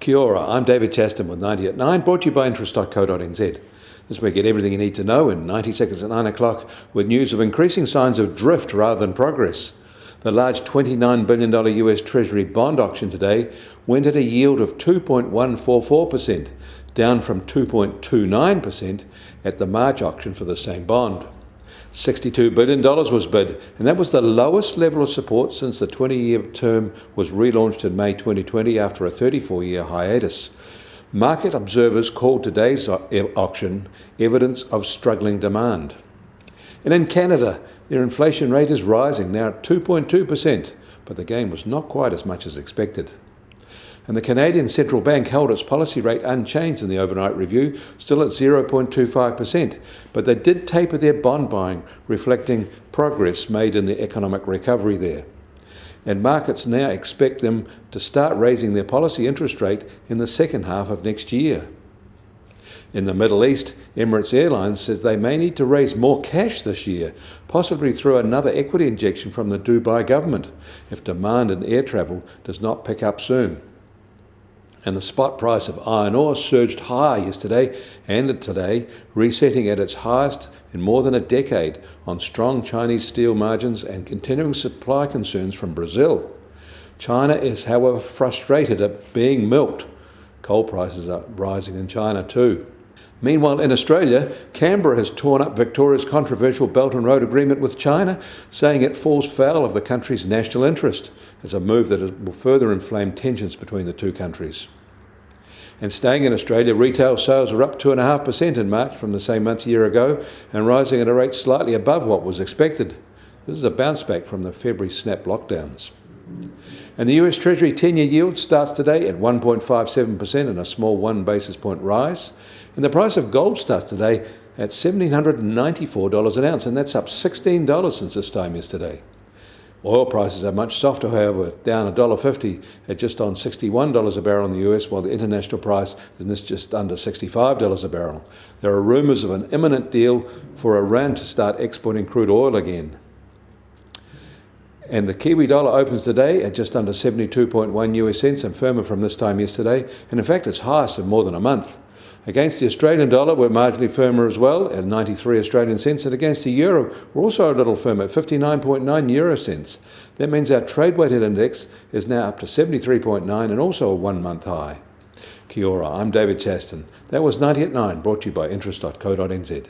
Kia ora, I'm David Chaston with 90 at 9, brought to you by interest.co.nz. This week, get everything you need to know in 90 seconds at 9 o'clock with news of increasing signs of drift rather than progress. The large $29 billion US Treasury bond auction today went at a yield of 2.144%, down from 2.29% at the March auction for the same bond. $62 billion was bid, and that was the lowest level of support since the 20-year term was relaunched in May 2020 after a 34-year hiatus. Market observers called today's auction evidence of struggling demand. And in Canada, their inflation rate is rising, now at 2.2%, but the gain was not quite as much as expected. And the Canadian Central Bank held its policy rate unchanged in the overnight review, still at 0.25%, but they did taper their bond buying, reflecting progress made in the economic recovery there. And markets now expect them to start raising their policy interest rate in the second half of next year. In the Middle East, Emirates Airlines says they may need to raise more cash this year, possibly through another equity injection from the Dubai government, if demand in air travel does not pick up soon. And the spot price of iron ore surged high yesterday and today, resetting at its highest in more than a decade on strong Chinese steel margins and continuing supply concerns from Brazil. China is, however, frustrated at being milked. Coal prices are rising in China too. Meanwhile, in Australia, Canberra has torn up Victoria's controversial Belt and Road agreement with China, saying it falls foul of the country's national interest, as a move that will further inflame tensions between the two countries. And staying in Australia, retail sales are up 2.5% in March from the same month a year ago, and rising at a rate slightly above what was expected. This is a bounce back from the February snap lockdowns. And the US Treasury 10-year yield starts today at 1.57% and a small 1 basis point rise. And the price of gold starts today at $1,794 an ounce, and that's up $16 since this time yesterday. Oil prices are much softer, however, down $1.50 at just on $61 a barrel in the US, while the international price is just under $65 a barrel. There are rumours of an imminent deal for Iran to start exporting crude oil again. And the Kiwi dollar opens today at just under 72.1 US cents and firmer from this time yesterday, and in fact its highest in more than a month. Against the Australian dollar, we're marginally firmer as well at 93 Australian cents, and against the euro, we're also a little firmer at 59.9 euro cents. That means our trade-weighted index is now up to 73.9 and also a 1-month high. Kia ora, I'm David Chaston. That was 90 at 9, brought to you by interest.co.nz.